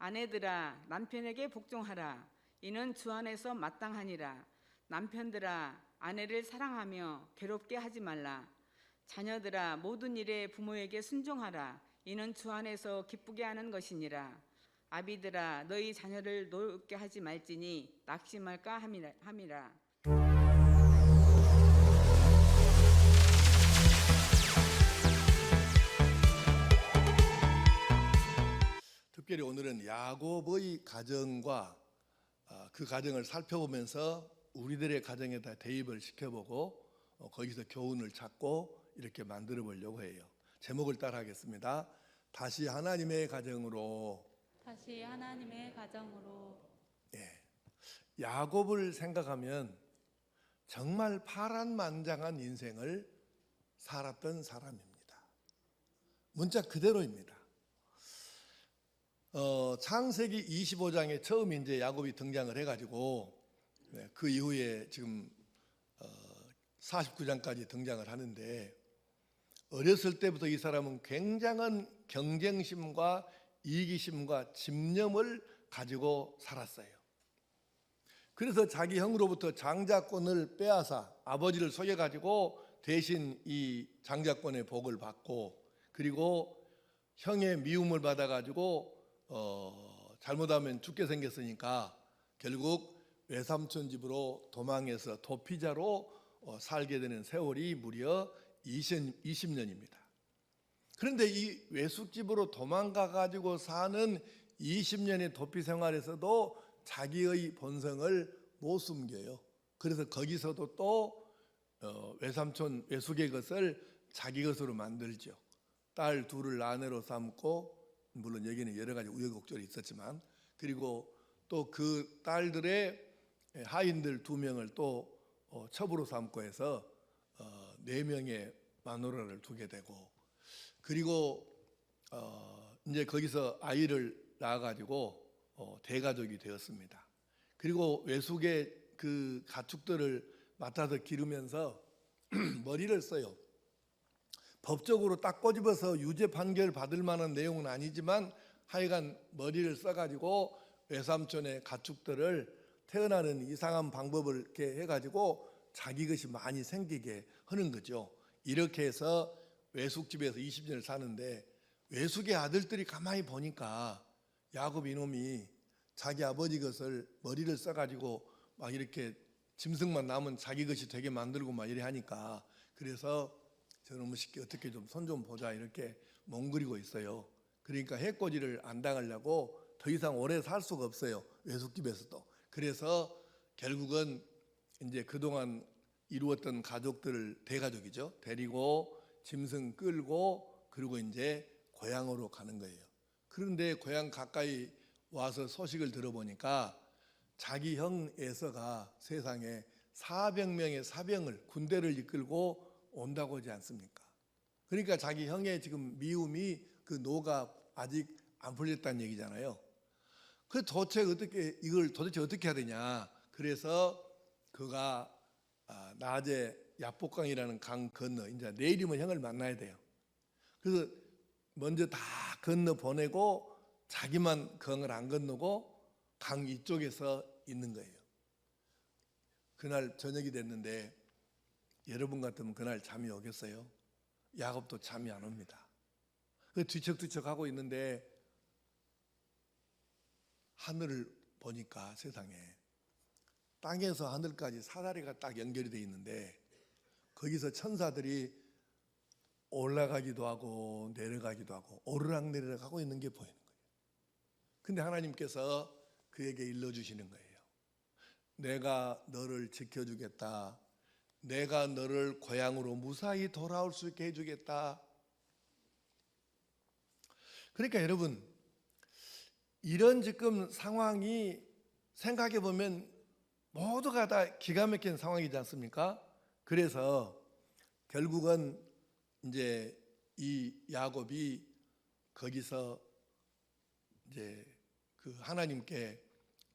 아내들아 남편에게 복종하라. 이는 주 안에서 마땅하니라. 남편들아 아내를 사랑하며 괴롭게 하지 말라. 자녀들아 모든 일에 부모에게 순종하라. 이는 주 안에서 기쁘게 하는 것이니라. 아비들아 너희 자녀를 노엽게 하지 말지니 낙심할까 함이라. 특별히 오늘은 야곱의 가정과 그 가정을 살펴보면서 우리들의 가정에다 대입을 시켜보고 거기서 교훈을 찾고 이렇게 만들어 보려고 해요. 제목을 따라하겠습니다. 다시 하나님의 가정으로. 다시 하나님의 가정으로. 야곱을 생각하면 정말 파란만장한 인생을 살았던 사람입니다. 문자 그대로입니다. 창세기 25장에 처음 이제 야곱이 등장을 해가지고 그 이후에 지금 49장까지 등장을 하는데, 어렸을 때부터 이 사람은 굉장한 경쟁심과 이기심과 집념을 가지고 살았어요. 그래서 자기 형으로부터 장자권을 빼앗아 아버지를 속여가지고 대신 이 장자권의 복을 받고, 그리고 형의 미움을 받아가지고 잘못하면 죽게 생겼으니까 결국 외삼촌 집으로 도망해서 도피자로 살게 되는 세월이 무려 20년입니다. 그런데 이 외숙집으로 도망가가지고 사는 20년의 도피 생활에서도 자기의 본성을 못 숨겨요. 그래서 거기서도 또 외삼촌 외숙의 것을 자기 것으로 만들죠. 딸 둘을 아내로 삼고, 물론 여기는 여러 가지 우여곡절이 있었지만, 그리고 또 그 딸들의 하인들 2명을 또 첩으로 삼고 해서 4명의 마누라를 두게 되고, 그리고 이제 거기서 아이를 낳아가지고 대가족이 되었습니다. 그리고 외숙의 그 가축들을 맡아서 기르면서 머리를 써요. 법적으로 딱 꼬집어서 유죄 판결 받을 만한 내용은 아니지만 하여간 머리를 써가지고 외삼촌의 가축들을 태어나는 이상한 방법을 이렇게 해가지고 자기 것이 많이 생기게 하는 거죠. 이렇게 해서 외숙집에서 20년을 사는데, 외숙의 아들들이 가만히 보니까 야곱 이놈이 자기 아버지 것을 머리를 써가지고 막 이렇게 짐승만 남은 자기 것이 되게 만들고 막 이래 하니까, 그래서 저놈의 새끼 어떻게 좀 손 좀 보자 이렇게 멍거리고 있어요. 그러니까 해코지를 안 당하려고 더 이상 오래 살 수가 없어요, 외숙집에서도. 그래서 결국은 이제 그동안 이루었던 가족들을, 대가족이죠, 데리고 짐승 끌고 그리고 이제 고향으로 가는 거예요. 그런데 고향 가까이 와서 소식을 들어보니까 자기 형 에서가 세상에 400명의 사병을, 군대를 이끌고 온다고 하지 않습니까? 그러니까 자기 형의 지금 미움이, 그 노가 아직 안 풀렸다는 얘기잖아요. 그 이걸 도대체 어떻게 해야 되냐? 그래서 그가 낮에 야복강이라는 강 건너, 이제 내일이면 형을 만나야 돼요. 그래서 먼저 다 건너 보내고 자기만 강을 안 건너고 강 이쪽에서 있는 거예요. 그날 저녁이 됐는데 여러분 같으면 그날 잠이 오겠어요? 야곱도 잠이 안 옵니다. 그 뒤척뒤척 하고 있는데 하늘을 보니까 세상에 땅에서 하늘까지 사다리가 딱 연결이 되어 있는데, 거기서 천사들이 올라가기도 하고 내려가기도 하고 오르락내리락 하고 있는 게 보이는 거예요. 근데 하나님께서 그에게 일러주시는 거예요. 내가 너를 지켜주겠다. 내가 너를 고향으로 무사히 돌아올 수 있게 해주겠다. 그러니까 여러분, 이런 지금 상황이 생각해 보면 모두가 다 기가 막힌 상황이지 않습니까? 그래서 결국은 이제 이 야곱이 거기서 이제 그 하나님께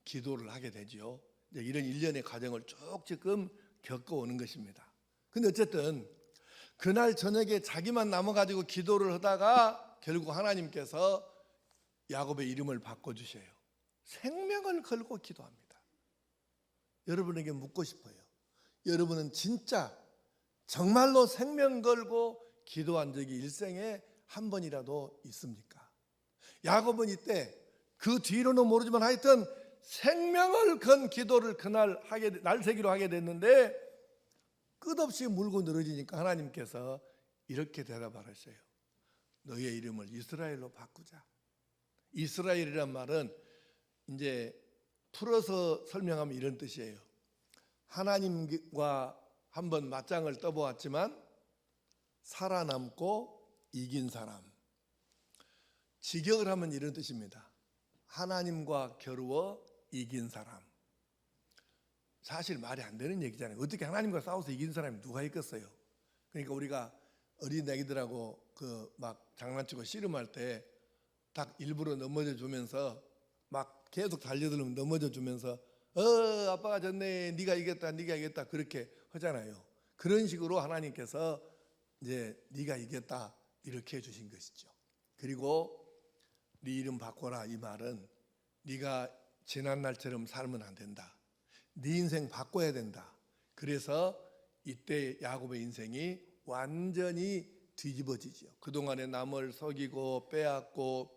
기도를 하게 되죠. 이제 이런 일련의 과정을 쭉 지금 겪어오는 것입니다. 근데 어쨌든 그날 저녁에 자기만 남아가지고 기도를 하다가 결국 하나님께서 야곱의 이름을 바꿔주셔요. 생명을 걸고 기도합니다. 여러분에게 묻고 싶어요. 여러분은 진짜 정말로 생명 걸고 기도한 적이 일생에 한 번이라도 있습니까? 야곱은 이때 그 뒤로는 모르지만 하여튼 생명을 건 기도를 그날 날새기로 하게 됐는데 끝없이 물고 늘어지니까 하나님께서 이렇게 대답하셨어요. 너의 이름을 이스라엘로 바꾸자. 이스라엘이란 말은 이제 풀어서 설명하면 이런 뜻이에요. 하나님과 한번 맞짱을 떠보았지만 살아남고 이긴 사람. 직역을 하면 이런 뜻입니다. 하나님과 겨루어 이긴 사람. 사실 말이 안 되는 얘기잖아요. 어떻게 하나님과 싸워서 이긴 사람이 누가 있겠어요? 그러니까 우리가 어린 애기들하고 막 장난치고 씨름할 때 딱 일부러 넘어져 주면서 막 계속 달려들면 넘어져 주면서 아빠가 졌네, 네가 이겼다 그렇게 하잖아요. 그런 식으로 하나님께서 이제 네가 이겼다 이렇게 해주신 것이죠. 그리고 네 이름 바꿔라 이 말은 네가 지난 날처럼 살면 안 된다. 네 인생 바꿔야 된다. 그래서 이때 야곱의 인생이 완전히 뒤집어지죠. 그동안에 남을 속이고 빼앗고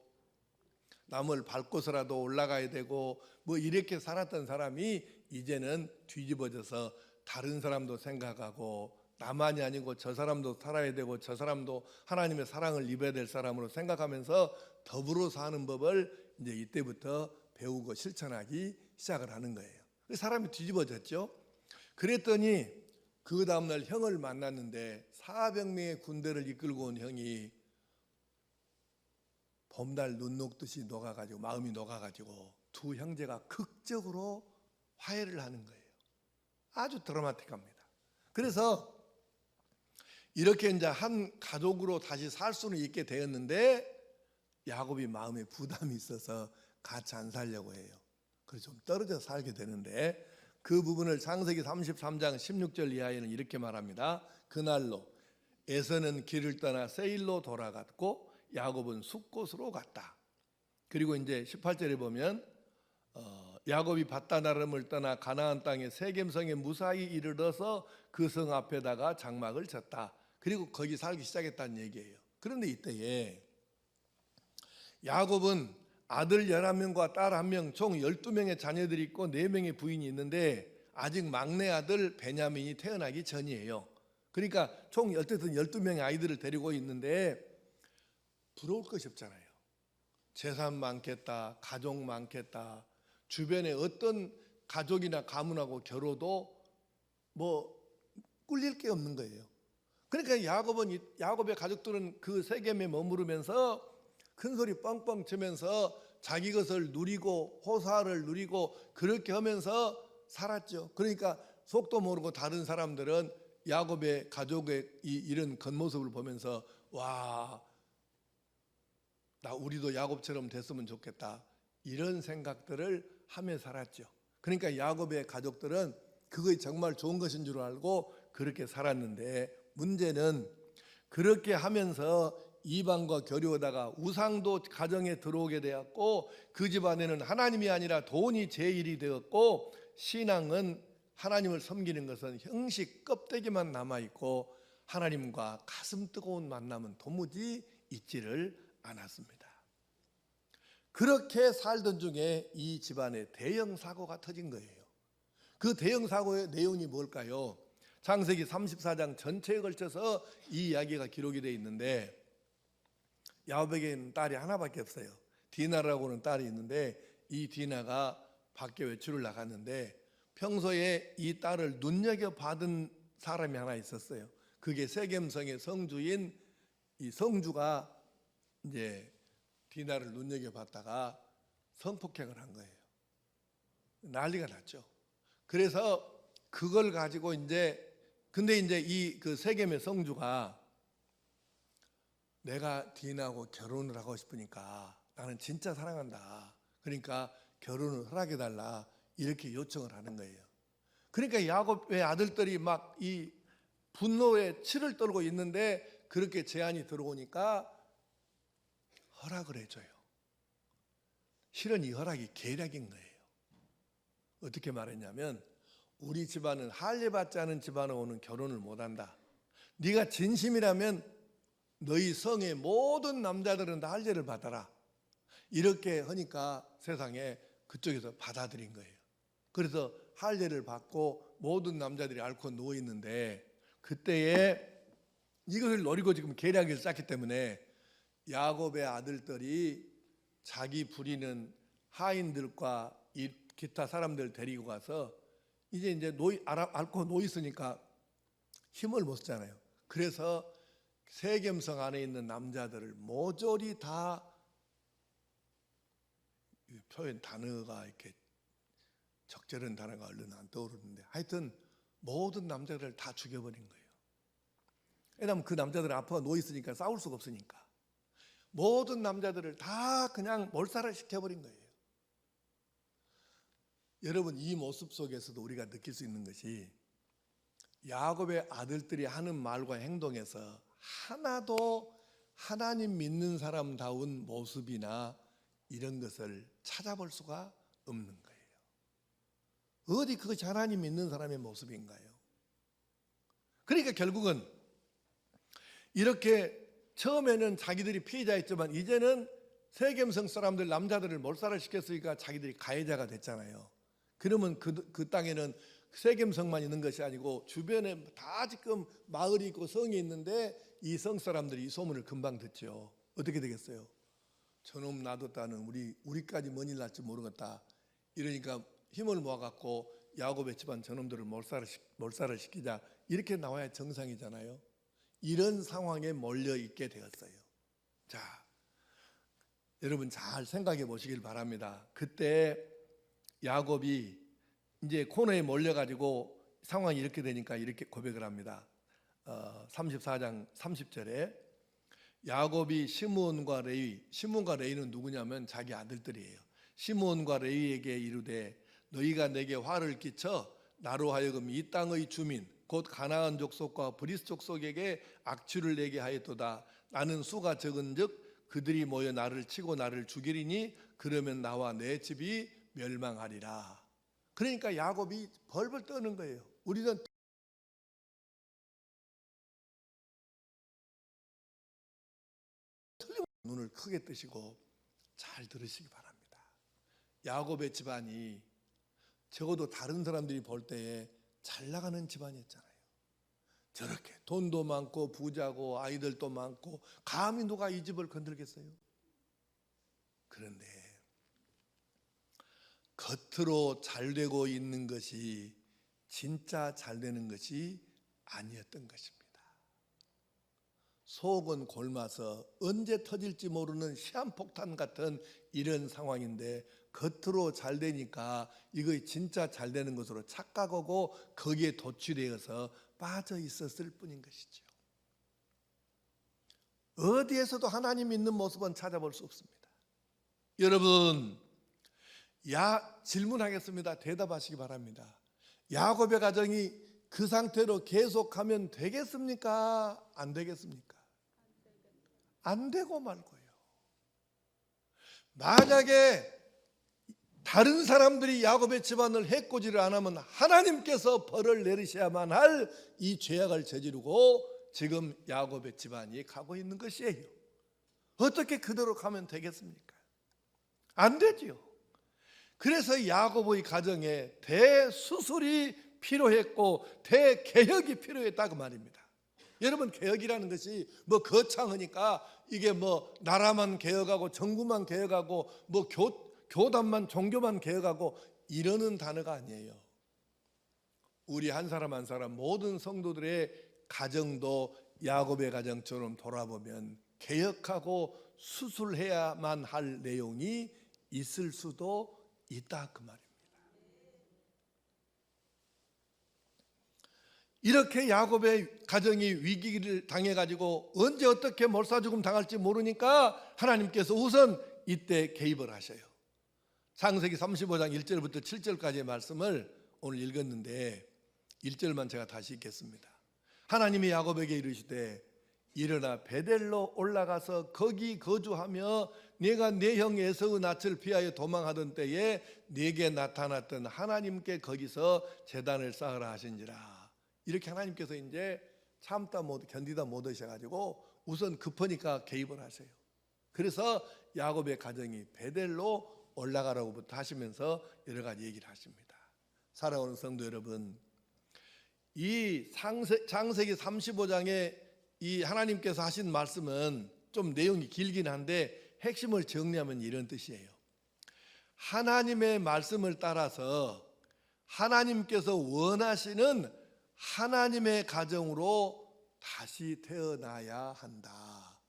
남을 밟고서라도 올라가야 되고 뭐 이렇게 살았던 사람이 이제는 뒤집어져서 다른 사람도 생각하고 나만이 아니고 저 사람도 살아야 되고 저 사람도 하나님의 사랑을 입어야 될 사람으로 생각하면서 더불어 사는 법을 이제 이때부터 배우고 실천하기 시작을 하는 거예요. 사람이 뒤집어졌죠. 그랬더니 그 다음날 형을 만났는데 400명의 군대를 이끌고 온 형이 봄날 눈 녹듯이 녹아가지고 마음이 녹아가지고 두 형제가 극적으로 화해를 하는 거예요. 아주 드라마틱합니다. 그래서 이렇게 이제 한 가족으로 다시 살 수는 있게 되었는데 야곱이 마음에 부담이 있어서 같이 안 살려고 해요. 그래서 좀 떨어져 살게 되는데 그 부분을 창세기 33장 16절 이하에는 이렇게 말합니다. 그날로 에서는 길을 떠나 세일로 돌아갔고 야곱은 숫곳으로 갔다. 그리고 이제 18절에 보면 야곱이 밧다나름을 떠나 가나안 땅의 세겜성에 무사히 이르러서 그 성 앞에다가 장막을 쳤다. 그리고 거기 살기 시작했다는 얘기예요. 그런데 이때에 야곱은 아들 11명과 딸 1명 총 12명의 자녀들이 있고 4명의 부인이 있는데 아직 막내 아들 베냐민이 태어나기 전이에요. 그러니까 총 어쨌든 12명의 아이들을 데리고 있는데 부러울 것이 없잖아요. 재산 많겠다, 가족 많겠다, 주변에 어떤 가족이나 가문하고 겨뤄도 뭐 꿀릴 게 없는 거예요. 그러니까 야곱의 가족들은 그 세겜에 머무르면서 큰 소리 뻥뻥 치면서 자기 것을 누리고 호사를 누리고 그렇게 하면서 살았죠. 그러니까 속도 모르고 다른 사람들은 야곱의 가족의 이런 겉모습을 보면서 와, 우리도 야곱처럼 됐으면 좋겠다 이런 생각들을 하며 살았죠. 그러니까 야곱의 가족들은 그것이 정말 좋은 것인 줄 알고 그렇게 살았는데 문제는 그렇게 하면서 이방과 교류하다가 우상도 가정에 들어오게 되었고 그 집안에는 하나님이 아니라 돈이 제일이 되었고 신앙은 하나님을 섬기는 것은 형식 껍데기만 남아있고 하나님과 가슴 뜨거운 만남은 도무지 있지를 않았습니다. 그렇게 살던 중에 이 집안에 대형 사고가 터진 거예요. 그 대형 사고의 내용이 뭘까요? 창세기 34장 전체에 걸쳐서 이 이야기가 기록이 되어 있는데 야곱에게는 딸이 하나밖에 없어요. 디나라고는 딸이 있는데 이 디나가 밖에 외출을 나갔는데 평소에 이 딸을 눈여겨받은 사람이 하나 있었어요. 그게 세겜성의 성주인 이 성주가 이제 디나를 눈여겨봤다가 성폭행을 한 거예요. 난리가 났죠. 그래서 그걸 가지고 근데 이 그 세겜의 성주가 내가 디나하고 결혼을 하고 싶으니까 나는 진짜 사랑한다. 그러니까 결혼을 허락해달라 이렇게 요청을 하는 거예요. 그러니까 야곱의 아들들이 막 이 분노에 치를 떨고 있는데 그렇게 제안이 들어오니까 허락을 해줘요. 실은 이 허락이 계략인 거예요. 어떻게 말했냐면 우리 집안은 할례받지 않은 집안으로는 결혼을 못한다. 네가 진심이라면 너희 성의 모든 남자들은 다 할례를 받아라. 이렇게 하니까 세상에 그쪽에서 받아들인 거예요. 그래서 할례를 받고 모든 남자들이 앓고 누워 있는데 그때에 이것을 노리고 지금 계략을 짰기 때문에 야곱의 아들들이 자기 부리는 하인들과 이 기타 사람들 데리고 가서 이제 앓고 누워 있으니까 힘을 못 쓰잖아요. 그래서 세겜성 안에 있는 남자들을 모조리 다 표현 단어가 이렇게 적절한 단어가 얼른 안 떠오르는데 하여튼 모든 남자들을 다 죽여버린 거예요. 왜냐하면 그 남자들은 앞으로 누워 있으니까 싸울 수가 없으니까 모든 남자들을 다 그냥 몰살을 시켜버린 거예요. 여러분 이 모습 속에서도 우리가 느낄 수 있는 것이 야곱의 아들들이 하는 말과 행동에서 하나도 하나님 믿는 사람다운 모습이나 이런 것을 찾아볼 수가 없는 거예요. 어디 그것이 하나님 믿는 사람의 모습인가요? 그러니까 결국은 이렇게 처음에는 자기들이 피해자였지만 이제는 세겜성 사람들 남자들을 몰살을 시켰으니까 자기들이 가해자가 됐잖아요. 그러면 그 땅에는 세겜성만 있는 것이 아니고 주변에 다 지금 마을이 있고 성이 있는데 이 성 사람들이 이 소문을 금방 듣죠. 어떻게 되겠어요? 저놈 놔뒀다는 우리까지 뭔 일 날지 모르겠다. 이러니까 힘을 모아갖고 야곱의 집안 저놈들을 몰살을 시키자. 이렇게 나와야 정상이잖아요. 이런 상황에 몰려 있게 되었어요. 자, 여러분 잘 생각해 보시길 바랍니다. 그때 야곱이 이제 코너에 몰려가지고 상황이 이렇게 되니까 이렇게 고백을 합니다. 34장 30절에 야곱이 시므온과 레위, 시므온과 레위는 누구냐면 자기 아들들이에요. 시므온과 레위에게 이르되 너희가 내게 화를 끼쳐 나로 하여금 이 땅의 주민 곧 가나안 족속과 브리스 족속에게 악취를 내게 하였도다. 나는 수가 적은즉 그들이 모여 나를 치고 나를 죽이리니 그러면 나와 내 집이 멸망하리라. 그러니까 야곱이 벌벌 떠는 거예요. 우리는 눈을 크게 뜨시고 잘 들으시기 바랍니다. 야곱의 집안이 적어도 다른 사람들이 볼 때에 잘 나가는 집안이었잖아요. 저렇게 돈도 많고 부자고 아이들도 많고 감히 누가 이 집을 건들겠어요? 그런데 겉으로 잘 되고 있는 것이 진짜 잘 되는 것이 아니었던 것입니다. 속은 골마서 언제 터질지 모르는 시한폭탄 같은 이런 상황인데 겉으로 잘 되니까 이거 진짜 잘 되는 것으로 착각하고 거기에 도취되어서 빠져 있었을 뿐인 것이죠. 어디에서도 하나님 있는 모습은 찾아볼 수 없습니다. 여러분, 질문하겠습니다. 대답하시기 바랍니다. 야곱의 가정이 그 상태로 계속하면 되겠습니까? 안 되겠습니까? 안 되고 말고요. 만약에 다른 사람들이 야곱의 집안을 해코지를 안 하면 하나님께서 벌을 내리셔야만 할 이 죄악을 저지르고 지금 야곱의 집안이 가고 있는 것이에요. 어떻게 그대로 가면 되겠습니까? 안 되지요. 그래서 야곱의 가정에 대수술이 필요했고 대개혁이 필요했다고 말입니다. 여러분, 개혁이라는 것이 뭐 거창하니까 이게 뭐 나라만 개혁하고 정부만 개혁하고 뭐 교단만 종교만 개혁하고 이러는 단어가 아니에요. 우리 한 사람 한 사람 모든 성도들의 가정도 야곱의 가정처럼 돌아보면 개혁하고 수술해야만 할 내용이 있을 수도 있다 그 말입니다. 이렇게 야곱의 가정이 위기를 당해가지고 언제 어떻게 몰사죽음 당할지 모르니까 하나님께서 우선 이때 개입을 하셔요. 창세기 35장 1절부터 7절까지의 말씀을 오늘 읽었는데 1절만 제가 다시 읽겠습니다. 하나님이 야곱에게 이르시되 일어나 베델로 올라가서 거기 거주하며 내가 내 형 에서의 낯을 피하여 도망하던 때에 내게 나타났던 하나님께 거기서 제단을 쌓으라 하신지라. 이렇게 하나님께서 이제 참다 못 견디다 못하셔가지고 우선 급하니까 개입을 하세요. 그래서 야곱의 가정이 베델로 올라가라고부터 하시면서 여러 가지 얘기를 하십니다. 사랑하는 성도 여러분, 이 창세기 35장에 이 하나님께서 하신 말씀은 좀 내용이 길긴 한데 핵심을 정리하면 이런 뜻이에요. 하나님의 말씀을 따라서 하나님께서 원하시는 하나님의 가정으로 다시 태어나야 한다.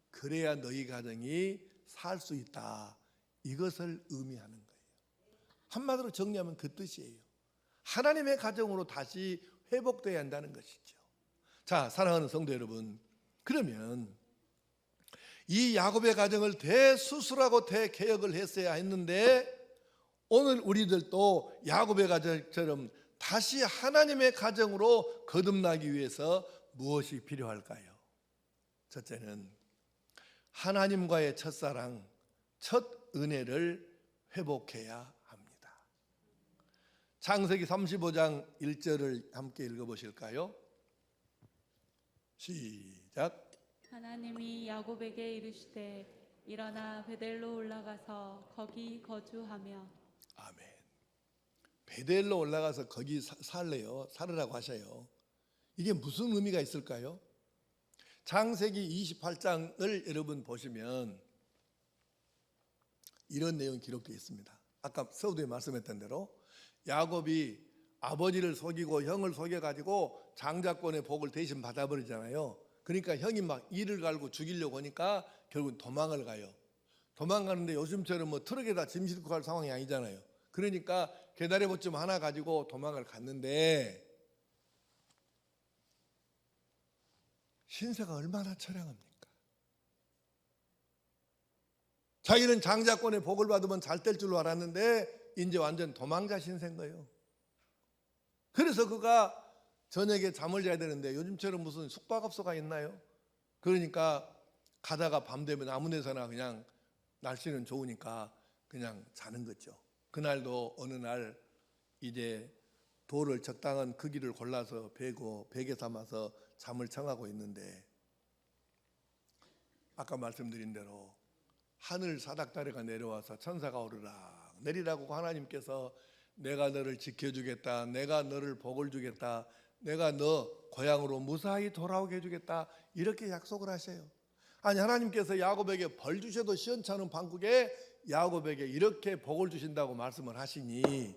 그래야 너희 가정이 살 수 있다. 이것을 의미하는 거예요. 한마디로 정리하면 그 뜻이에요. 하나님의 가정으로 다시 회복되어야 한다는 것이죠. 자, 사랑하는 성도 여러분, 그러면 이 야곱의 가정을 대수술하고 대개혁을 했어야 했는데 오늘 우리들도 야곱의 가정처럼 다시 하나님의 가정으로 거듭나기 위해서 무엇이 필요할까요? 첫째는 하나님과의 첫사랑, 첫 은혜를 회복해야 합니다. 창세기 35장 1절을 함께 읽어보실까요? 시작. 하나님이 야곱에게 이르시되 일어나 베델로 올라가서 거기 거주하며. 아멘. 베델로 올라가서 거기 살으라고 하셔요. 이게 무슨 의미가 있을까요? 창세기 28장을 여러분 보시면 이런 내용이 기록되어 있습니다. 아까 서두에 말씀했던 대로 야곱이 아버지를 속이고 형을 속여가지고 장자권의 복을 대신 받아버리잖아요. 그러니까 형이 막 이를 갈고 죽이려고 하니까 결국 도망을 가요. 도망가는데 요즘처럼 뭐 트럭에다 짐 싣고 갈 상황이 아니잖아요. 그러니까 계다리봇좀 하나 가지고 도망을 갔는데 신세가 얼마나 처량합니까? 자기는 장자권의 복을 받으면 잘 될 줄로 알았는데 이제 완전 도망자 신세인 거예요. 그래서 그가 저녁에 잠을 자야 되는데 요즘처럼 무슨 숙박업소가 있나요? 그러니까 가다가 밤 되면 아무 데서나 그냥 날씨는 좋으니까 그냥 자는 거죠. 그날도 어느 날 이제 돌을 적당한 크기를 골라서 베고 베개 삼아서 잠을 청하고 있는데 아까 말씀드린 대로 하늘 사닥다리가 내려와서 천사가 오르락 내리라고 하나님께서 내가 너를 지켜주겠다, 내가 너를 복을 주겠다, 내가 너 고향으로 무사히 돌아오게 해주겠다, 이렇게 약속을 하셔요. 아니, 하나님께서 야곱에게 벌 주셔도 시원찮은 판국에 야곱에게 이렇게 복을 주신다고 말씀을 하시니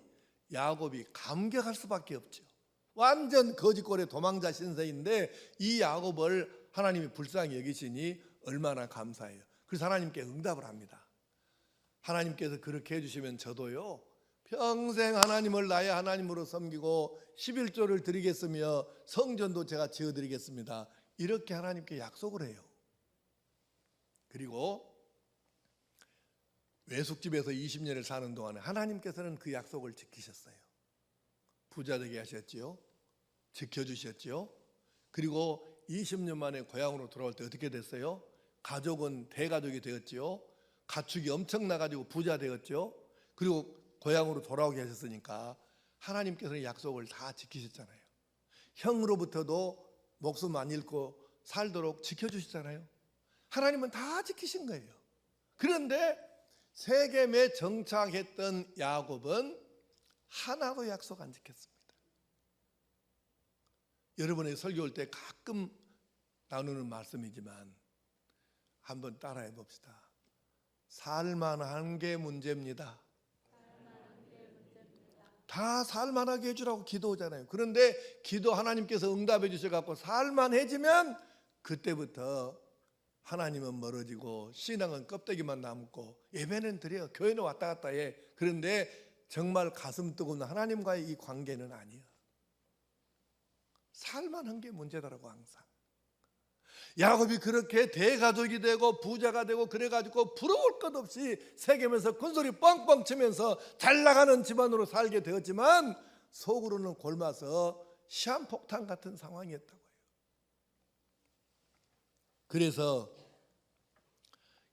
야곱이 감격할 수밖에 없죠. 완전 거짓골의 도망자 신세인데 이 야곱을 하나님이 불쌍히 여기시니 얼마나 감사해요. 그래서 하나님께 응답을 합니다. 하나님께서 그렇게 해주시면 저도요 평생 하나님을 나의 하나님으로 섬기고 11조를 드리겠으며 성전도 제가 지어드리겠습니다. 이렇게 하나님께 약속을 해요. 그리고 외숙집에서 20년을 사는 동안에 하나님께서는 그 약속을 지키셨어요. 부자 되게 하셨지요. 지켜주셨지요. 그리고 20년 만에 고향으로 돌아올 때 어떻게 됐어요? 가족은 대가족이 되었지요. 가축이 엄청나가지고 부자 되었죠. 그리고 고향으로 돌아오게 하셨으니까 하나님께서는 약속을 다 지키셨잖아요. 형으로부터도 목숨 안 잃고 살도록 지켜주시잖아요. 하나님은 다 지키신 거예요. 그런데 세겜에 정착했던 야곱은 하나도 약속 안 지켰습니다. 여러분의 설교할 때 가끔 나누는 말씀이지만 한번 따라해 봅시다. 살만한 게 문제입니다. 다 살만하게 해주라고 기도하잖아요. 그런데 기도 하나님께서 응답해 주셔서 살만해지면 그때부터 하나님은 멀어지고 신앙은 껍데기만 남고 예배는 드려요. 교회는 왔다 갔다 해. 그런데 정말 가슴 뜨거운 하나님과의 이 관계는 아니에요. 살만한 게 문제더라고 항상. 야곱이 그렇게 대가족이 되고 부자가 되고 그래가지고 부러울 것 없이 세겜에서 큰소리 뻥뻥 치면서 잘 나가는 집안으로 살게 되었지만 속으로는 곪아서 시한폭탄 같은 상황이었다고요. 그래서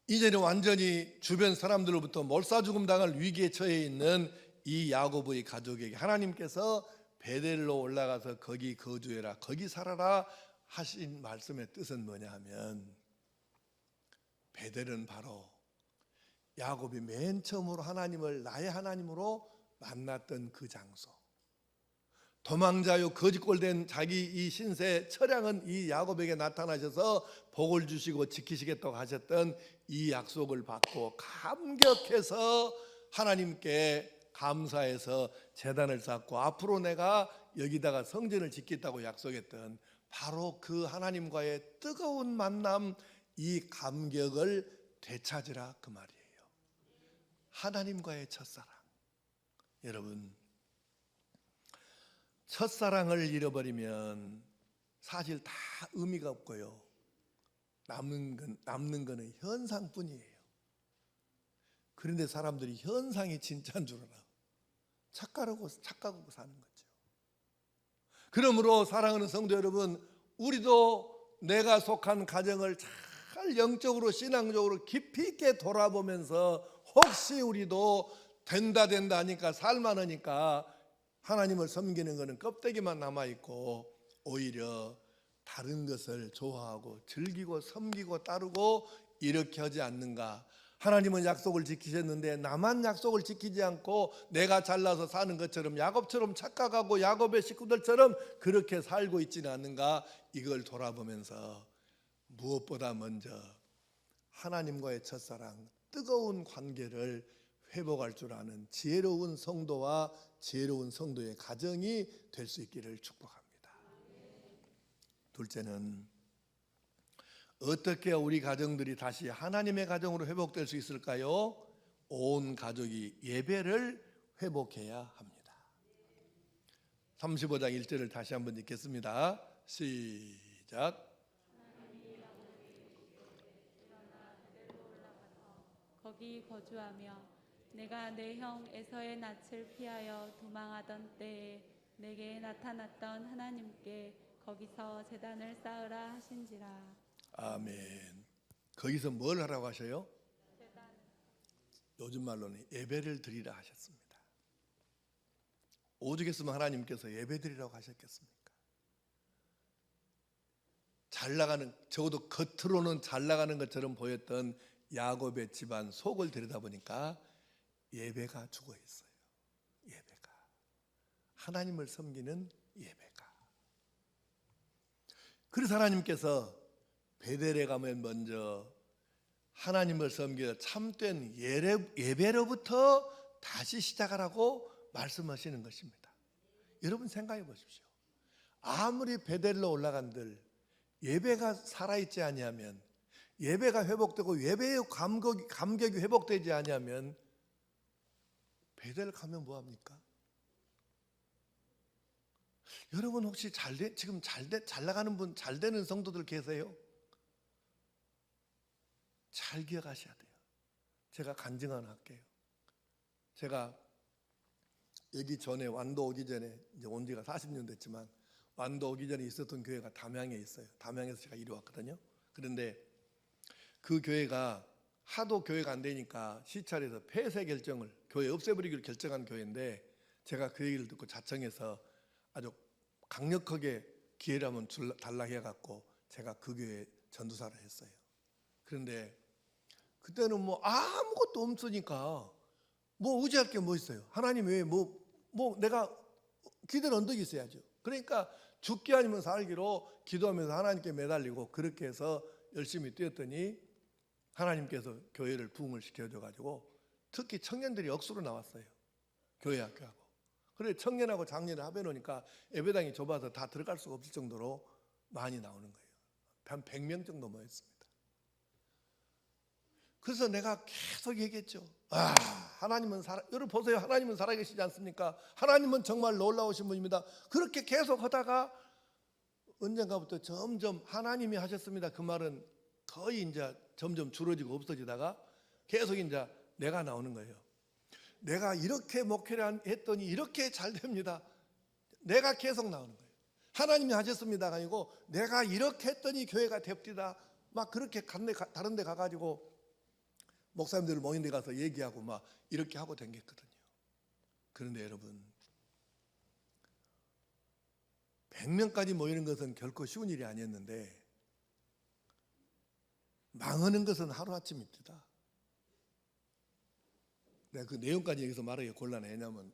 이제는 완전히 주변 사람들로부터 몰사죽음 당할 위기에 처해 있는 이 야고보의 가족에게 하나님께서 베델로 올라가서 거기 거주해라, 거기 살아라 하신 말씀의 뜻은 뭐냐 하면, 베델은 바로 야곱이 맨 처음으로 하나님을 나의 하나님으로 만났던 그 장소, 도망자요 거짓골된 자기 이 신세 처량은 이 야곱에게 나타나셔서 복을 주시고 지키시겠다고 하셨던 이 약속을 받고 감격해서 하나님께 감사해서 제단을 쌓고 앞으로 내가 여기다가 성전을 짓겠다고 약속했던 바로 그 하나님과의 뜨거운 만남, 이 감격을 되찾으라 그 말이에요. 하나님과의 첫사랑. 여러분, 첫사랑을 잃어버리면 사실 다 의미가 없고요, 남는 거는 현상뿐이에요. 그런데 사람들이 현상이 진짜인 줄 알아. 착각하고 사는 거죠. 그러므로 사랑하는 성도 여러분, 우리도 내가 속한 가정을 잘 영적으로 신앙적으로 깊이 있게 돌아보면서 혹시 우리도 된다 하니까 살만하니까 하나님을 섬기는 것은 껍데기만 남아있고 오히려 다른 것을 좋아하고 즐기고 섬기고 따르고 이렇게 하지 않는가. 하나님은 약속을 지키셨는데 나만 약속을 지키지 않고 내가 잘나서 사는 것처럼 야곱처럼 착각하고 야곱의 식구들처럼 그렇게 살고 있지는 않는가. 이걸 돌아보면서 무엇보다 먼저 하나님과의 첫사랑, 뜨거운 관계를 회복할 줄 아는 지혜로운 성도와 지혜로운 성도의 가정이 될 수 있기를 축복합니다. 둘째는 어떻게 우리 가정들이 다시 하나님의 가정으로 회복될 수 있을까요? 온 가족이 예배를 회복해야 합니다. 35장 1절을 다시 한번 읽겠습니다. 시작. 거기 거주하며 내가 내 형 에서의 낯을 피하여 도망하던 때에 내게 나타났던 하나님께 거기서 제단을 쌓으라 하신지라. 아멘. 거기서 뭘 하라고 하셔요? 요즘 말로는 예배를 드리라 하셨습니다. 오죽했으면 하나님께서 예배 드리라고 하셨겠습니까? 잘 나가는, 적어도 겉으로는 잘 나가는 것처럼 보였던 야곱의 집안 속을 들여다보니까 예배가 죽어 있어요. 예배가, 하나님을 섬기는 예배가. 그래서 하나님께서 베델에 가면 먼저 하나님을 섬기는 참된 예배로부터 다시 시작하라고 말씀하시는 것입니다. 여러분 생각해 보십시오. 아무리 베델로 올라간들 예배가 살아있지 아니하면, 예배가 회복되고 예배의 감격이 회복되지 아니하면 베델 가면 뭐합니까? 여러분 혹시 지금 잘 나가는 분, 잘 되는 성도들 계세요? 잘 기억하셔야 돼요. 제가 간증 하나 할게요. 제가 여기 전에 완도 오기 전에, 이제 온 지가 40년 됐지만 완도 오기 전에 있었던 교회가 담양에 있어요. 담양에서 제가 이리 왔거든요. 그런데 그 교회가 하도 교회가 안 되니까 시찰에서 폐쇄 결정을, 교회 없애버리기로 결정한 교회인데, 제가 그 얘기를 듣고 자청해서 아주 강력하게 기회를 한번 달라 해갖고 제가 그 교회에 전도사를 했어요. 그런데 그때는 뭐 아무것도 없으니까 뭐 의지할 게 뭐 있어요? 하나님 외에 뭐 내가 기대는 언덕이 있어야죠. 그러니까 죽기 아니면 살기로 기도하면서 하나님께 매달리고 그렇게 해서 열심히 뛰었더니 하나님께서 교회를 부흥을 시켜줘가지고 특히 청년들이 억수로 나왔어요. 교회 학교하고. 그래 청년하고 장년을 합해놓으니까 예배당이 좁아서 다 들어갈 수가 없을 정도로 많이 나오는 거예요. 한 100명 정도 모였습니다. 그래서 내가 계속 얘기했죠. 하나님은 여러분 보세요. 하나님은 살아계시지 않습니까? 하나님은 정말 놀라우신 분입니다. 그렇게 계속 하다가 언젠가부터 점점 하나님이 하셨습니다. 그 말은 거의 이제 점점 줄어지고 없어지다가 계속 이제 내가 나오는 거예요. 내가 이렇게 목회를 했더니 이렇게 잘 됩니다. 내가 계속 나오는 거예요. 하나님이 하셨습니다가 아니고 내가 이렇게 했더니 교회가 됩디다. 막 그렇게 다른 데 가가지고 목사님들 모인 데 가서 얘기하고 막 이렇게 하고 댕겼거든요. 그런데 여러분, 100명까지 모이는 것은 결코 쉬운 일이 아니었는데 망하는 것은 하루아침입니다. 내가 그 내용까지 여기서 말하기 곤란해. 왜냐하면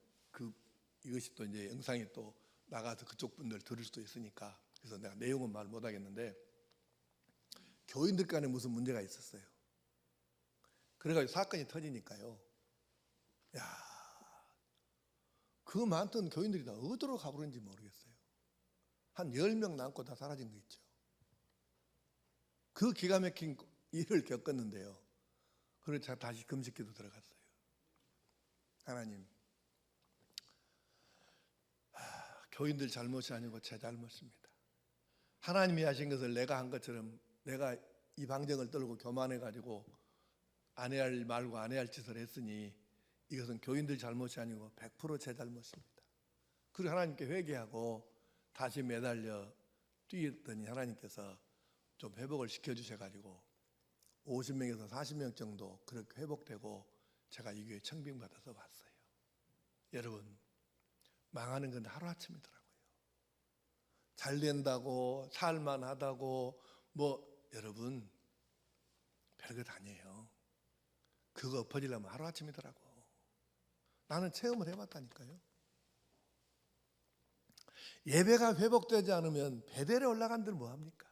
이것이 또 이제 영상이 또 나가서 그쪽 분들 들을 수도 있으니까. 그래서 내가 내용은 말 못하겠는데, 교인들 간에 무슨 문제가 있었어요. 그래가지고 사건이 터지니까요. 그 많던 교인들이 다 어디로 가버렸는지 모르겠어요. 한 10명 남고 다 사라진 거 있죠. 그 기가 막힌 일을 겪었는데요. 그래서 제가 다시 금식기도 들어갔어요. 하나님, 교인들 잘못이 아니고 제 잘못입니다. 하나님이 하신 것을 내가 한 것처럼 내가 이 방정을 떨고 교만해가지고 안 해야 할 말고 안 해야 할 짓을 했으니 이것은 교인들 잘못이 아니고 100% 제 잘못입니다. 그리고 하나님께 회개하고 다시 매달려 뛰었더니 하나님께서 좀 회복을 시켜주셔가지고 50명에서 40명 정도 그렇게 회복되고 제가 이 교회 청빙받아서 왔어요. 여러분, 망하는 건 하루아침이더라고요. 잘 된다고 살만하다고 여러분 별것 아니에요. 그거 엎어지려면 하루아침이더라고. 나는 체험을 해봤다니까요. 예배가 회복되지 않으면 배델에 올라간들 뭐합니까?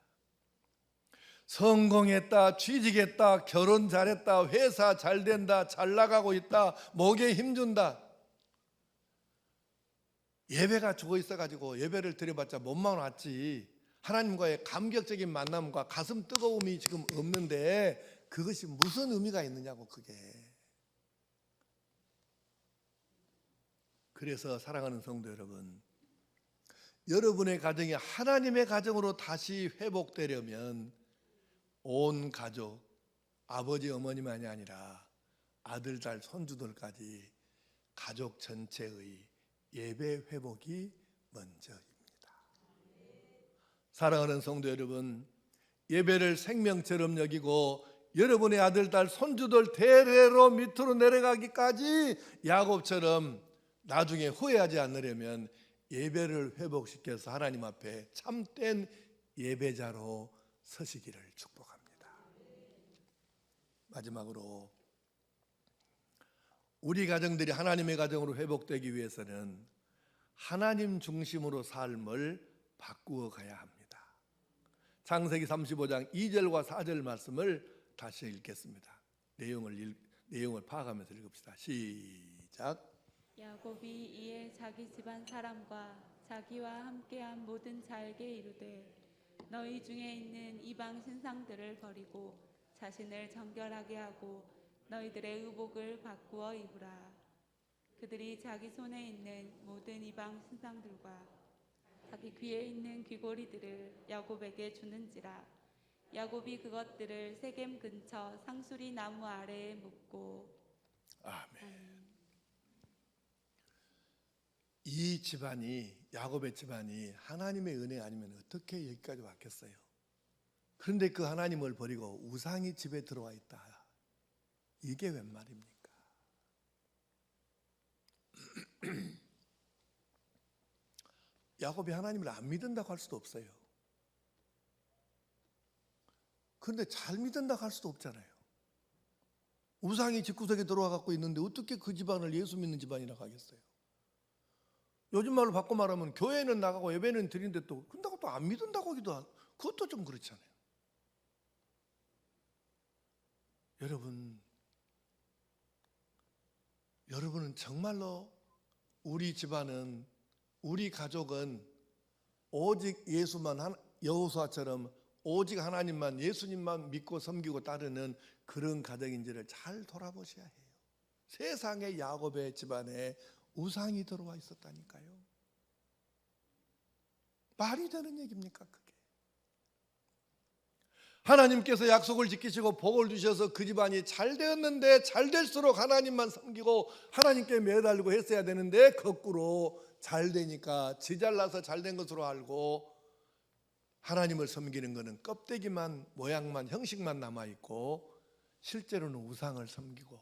성공했다, 취직했다, 결혼 잘했다, 회사 잘 된다, 잘 나가고 있다, 목에 힘준다. 예배가 죽어 있어가지고 예배를 드려봤자 몸만 왔지 하나님과의 감격적인 만남과 가슴 뜨거움이 지금 없는데 그것이 무슨 의미가 있느냐고. 그게. 그래서 사랑하는 성도 여러분, 여러분의 가정이 하나님의 가정으로 다시 회복되려면 온 가족, 아버지 어머니만이 아니라 아들, 딸, 손주들까지 가족 전체의 예배 회복이 먼저입니다. 사랑하는 성도 여러분, 예배를 생명처럼 여기고 여러분의 아들, 딸, 손주들 대대로 밑으로 내려가기까지 야곱처럼 나중에 후회하지 않으려면 예배를 회복시켜서 하나님 앞에 참된 예배자로 서시기를 축복합니다. 마지막으로 우리 가정들이 하나님의 가정으로 회복되기 위해서는 하나님 중심으로 삶을 바꾸어 가야 합니다. 창세기 35장 2절과 4절 말씀을 다시 읽겠습니다. 내용을 파악하면서 읽읍시다. 시작. 야곱이 이에 자기 집안 사람과 자기와 함께한 모든 자에게 이르되 너희 중에 있는 이방 신상들을 버리고 자신을 정결하게 하고 너희들의 의복을 바꾸어 입으라. 그들이 자기 손에 있는 모든 이방 신상들과 자기 귀에 있는 귀고리들을 야곱에게 주는지라. 야곱이 그것들을 세겜 근처 상수리 나무 아래에 묻고. 아멘. 이 집안이, 야곱의 집안이 하나님의 은혜 아니면 어떻게 여기까지 왔겠어요? 그런데 그 하나님을 버리고 우상이 집에 들어와 있다. 이게 웬 말입니까? 야곱이 하나님을 안 믿는다고 할 수도 없어요. 그런데 잘 믿는다고 할 수도 없잖아요. 우상이 집구석에 들어와 갖고 있는데 어떻게 그 집안을 예수 믿는 집안이라고 하겠어요? 요즘 말로 바꿔 말하면 교회는 나가고 예배는 드리는데 또 근다고 또 안 믿는다고 하기도 하고 그것도 좀 그렇잖아요. 여러분은 정말로 우리 집안은, 우리 가족은 오직 예수만, 여호수아처럼 오직 하나님만, 예수님만 믿고 섬기고 따르는 그런 가정인지를 잘 돌아보셔야 해요. 세상에 야곱의 집안에 우상이 들어와 있었다니까요. 말이 되는 얘기입니까 그게? 하나님께서 약속을 지키시고 복을 주셔서 그 집안이 잘 되었는데 잘 될수록 하나님만 섬기고 하나님께 매달리고 했어야 되는데 거꾸로 잘 되니까 지 잘나서 잘 된 것으로 알고 하나님을 섬기는 것은 껍데기만, 모양만, 형식만 남아있고 실제로는 우상을 섬기고,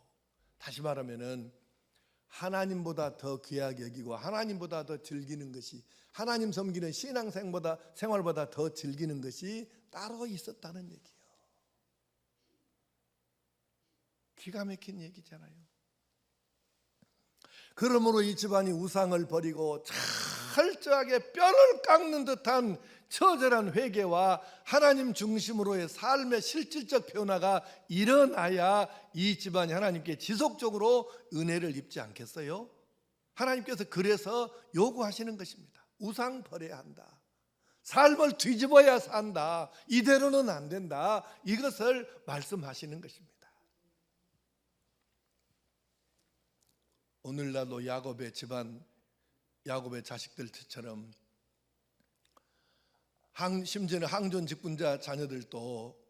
다시 말하면은 하나님보다 더 귀하게 여기고 하나님보다 더 즐기는 것이, 하나님 섬기는 생활보다 더 즐기는 것이 따로 있었다는 얘기예요. 기가 막힌 얘기잖아요. 그러므로 이 집안이 우상을 버리고 철저하게 뼈를 깎는 듯한 처절한 회개와 하나님 중심으로의 삶의 실질적 변화가 일어나야 이 집안이 하나님께 지속적으로 은혜를 입지 않겠어요? 하나님께서 그래서 요구하시는 것입니다. 우상 버려야 한다. 삶을 뒤집어야 산다. 이대로는 안 된다. 이것을 말씀하시는 것입니다. 오늘날도 야곱의 집안, 야곱의 자식들처럼 심지어는 항존 직분자 자녀들도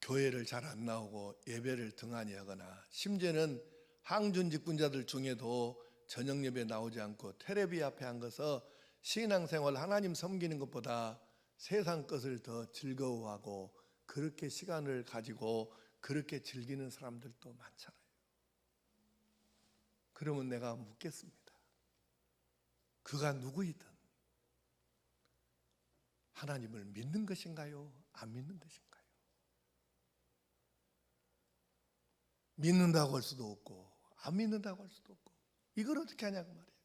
교회를 잘 안 나오고 예배를 등한히 하거나, 심지어는 항존 직분자들 중에도 저녁 예배 나오지 않고 테레비 앞에 앉아서 신앙생활 하나님 섬기는 것보다 세상 것을 더 즐거워하고 그렇게 시간을 가지고 그렇게 즐기는 사람들도 많잖아요. 그러면 내가 묻겠습니다. 그가 누구이든 하나님을 믿는 것인가요? 안 믿는 것인가요? 믿는다고 할 수도 없고 안 믿는다고 할 수도 없고, 이걸 어떻게 하냐고 말이에요.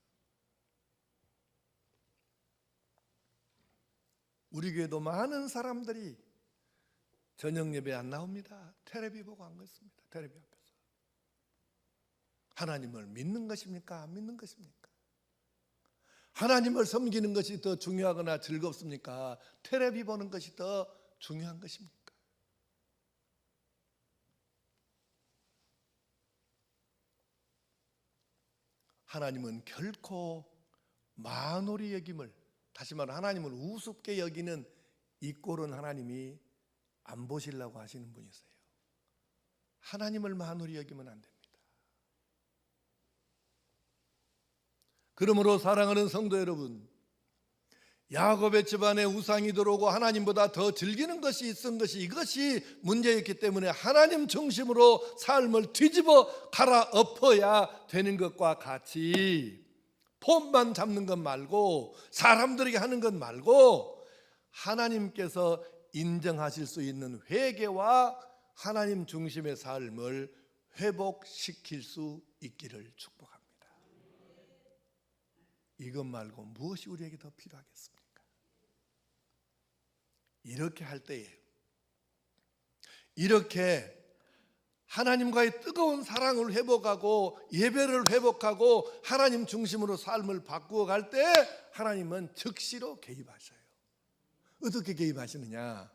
우리 교회도 많은 사람들이 저녁 예배 안 나옵니다. 테레비 보고 안 갔습니다. 테레비 앞에서. 하나님을 믿는 것입니까? 안 믿는 것입니까? 하나님을 섬기는 것이 더 중요하거나 즐겁습니까? 테레비 보는 것이 더 중요한 것입니까? 하나님은 결코 만홀히 여김을, 다시 말해 하나님을 우습게 여기는 이 꼴은 하나님이 안 보시려고 하시는 분이세요. 하나님을 만홀히 여기면 안 됩니다. 그러므로 사랑하는 성도 여러분, 야곱의 집안에 우상이 들어오고 하나님보다 더 즐기는 것이 있은 것이, 이것이 문제였기 때문에 하나님 중심으로 삶을 뒤집어 갈아엎어야 되는 것과 같이, 폼만 잡는 것 말고 사람들에게 하는 것 말고 하나님께서 인정하실 수 있는 회개와 하나님 중심의 삶을 회복시킬 수 있기를 축복합니다. 이것 말고 무엇이 우리에게 더 필요하겠습니까? 이렇게 할 때에, 이렇게 하나님과의 뜨거운 사랑을 회복하고 예배를 회복하고 하나님 중심으로 삶을 바꾸어 갈 때 하나님은 즉시로 개입하셔요. 어떻게 개입하시느냐?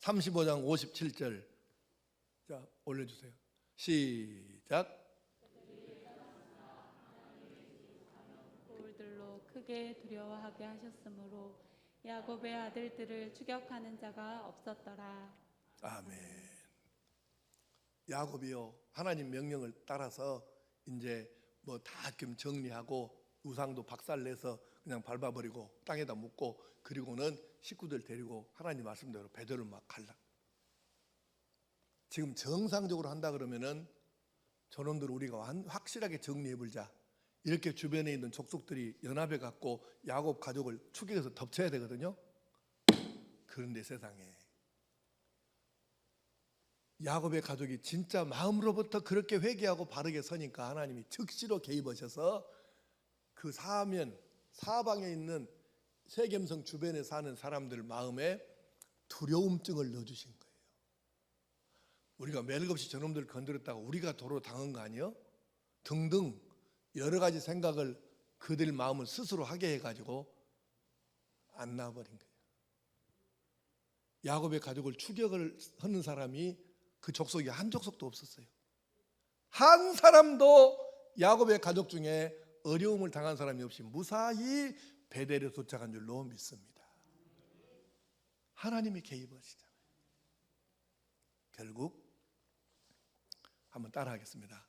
35장 57절, 자 올려주세요. 시작. 돌들로 크게 두려워하게 하셨으므로 야곱의 아들들을 추격하는 자가 없었더라. 아멘. 야곱이요, 하나님 명령을 따라서 이제 뭐 다 정리하고 우상도 박살내서 그냥 밟아버리고 땅에다 묻고, 그리고는 식구들 데리고 하나님 말씀대로 베드로를 막 갈라. 지금 정상적으로 한다 그러면은 저놈들 우리가 확실하게 정리해보자, 이렇게 주변에 있는 족속들이 연합해 갖고 야곱 가족을 추격해서 덮쳐야 되거든요. 그런데 세상에 야곱의 가족이 진짜 마음으로부터 그렇게 회개하고 바르게 서니까 하나님이 즉시로 개입하셔서 그 사방에 있는 세겜성 주변에 사는 사람들 마음에 두려움증을 넣어주신 거예요. 우리가 매력 없이 저놈들 건드렸다가 우리가 도로 당한 거 아니에요? 등등 여러 가지 생각을 그들 마음을 스스로 하게 해가지고 안 나와버린 거예요. 야곱의 가족을 추격을 하는 사람이 그 족속이 한 족속도 없었어요. 한 사람도 야곱의 가족 중에 어려움을 당한 사람이 없이 무사히 베델에 도착한 줄로 믿습니다. 하나님이 개입하시잖아요. 결국 한번 따라하겠습니다.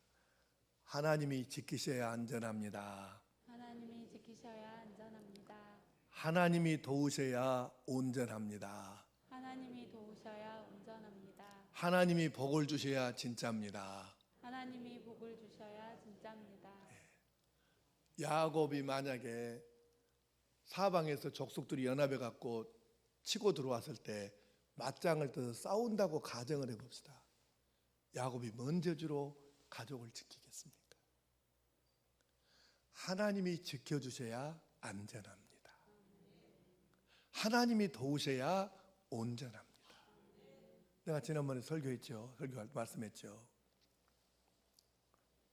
하나님이 지키셔야 안전합니다. 하나님이 지키셔야 안전합니다. 하나님이 도우셔야 온전합니다. 하나님이 도우셔야 온전합니다. 하나님이 복을 주셔야 진짜입니다. 하나님이 복을 주셔야 진짜입니다. 야곱이 만약에 사방에서 족속들이 연합해 갖고 치고 들어왔을 때 맞짱을 떠서 싸운다고 가정을 해봅시다. 야곱이 뭔 재주로 가족을 지키겠습니까? 하나님이 지켜주셔야 안전합니다. 하나님이 도우셔야 온전합니다. 내가 지난번에 설교 말씀했죠.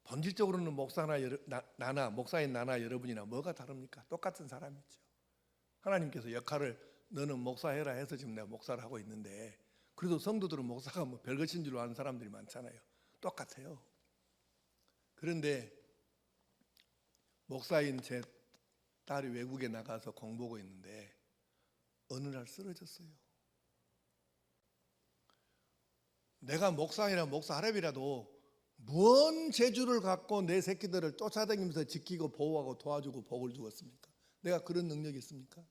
본질적으로는 목사인 나나 여러분이나 뭐가 다릅니까? 똑같은 사람이죠. 하나님께서 역할을 너는 목사해라 해서 지금 내가 목사를 하고 있는데, 그래도 성도들은 목사가 뭐 별것인 줄 아는 사람들이 많잖아요. 똑같아요. 그런데 목사인 제 딸이 외국에 나가서 공부하고 있는데 어느 날 쓰러졌어요. 내가 목사이나 목사하랍이라도 뭔 재주를 갖고 내 새끼들을 쫓아다니면서 지키고 보호하고 도와주고 복을 주었습니까? 내가 그런 능력이 있습니까?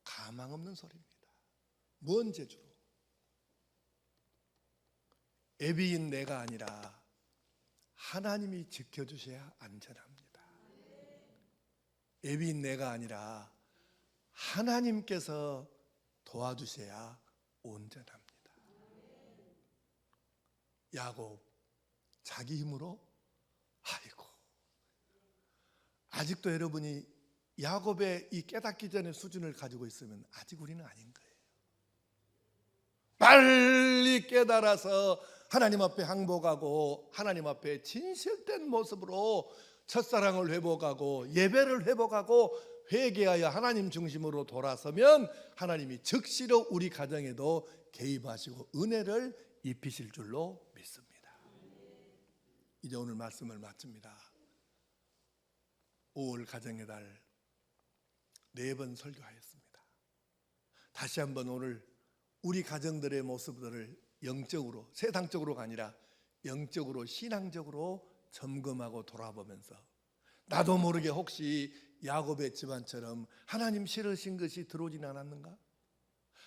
가망 없는 소리입니다. 뭔 재주로? 애비인 내가 아니라 하나님이 지켜주셔야 안전합니다. 애비인 내가 아니라 하나님께서 도와주셔야 온전합니다. 야곱 자기 힘으로, 아이고, 아직도 여러분이 야곱의 이 깨닫기 전의 수준을 가지고 있으면 아직 우리는 아닌 거예요. 빨리 깨달아서 하나님 앞에 항복하고 하나님 앞에 진실된 모습으로 첫사랑을 회복하고 예배를 회복하고 회개하여 하나님 중심으로 돌아서면 하나님이 즉시로 우리 가정에도 개입하시고 은혜를 입히실 줄로 믿습니다. 이제 오늘 말씀을 마칩니다. 5월 가정의 달 4번 설교하였습니다. 다시 한번 오늘 우리 가정들의 모습들을 영적으로, 세상적으로가 아니라 영적으로, 신앙적으로 점검하고 돌아보면서 나도 모르게 혹시 야곱의 집안처럼 하나님 싫으신 것이 들어오진 않았는가?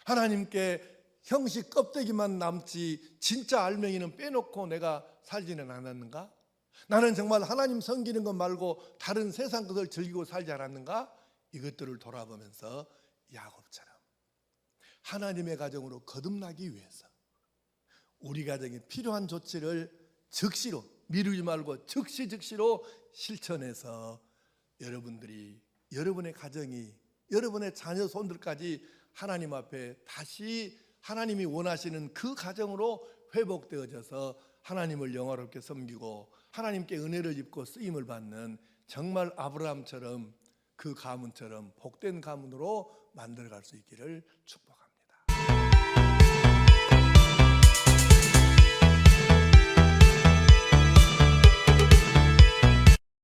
하나님께 형식 껍데기만 남지 진짜 알맹이는 빼놓고 내가 살지는 않았는가? 나는 정말 하나님 섬기는 것 말고 다른 세상 것을 즐기고 살지 않았는가? 이것들을 돌아보면서 야곱처럼 하나님의 가정으로 거듭나기 위해서 우리 가정에 필요한 조치를 즉시로, 미루지 말고 즉시로 실천해서 여러분들이, 여러분의 가정이, 여러분의 자녀 손들까지 하나님 앞에 다시 하나님이 원하시는 그 가정으로 회복되어져서 하나님을 영화롭게 섬기고 하나님께 은혜를 입고 쓰임을 받는 정말 아브라함처럼 그 가문처럼 복된 가문으로 만들어갈 수 있기를 축복합니다.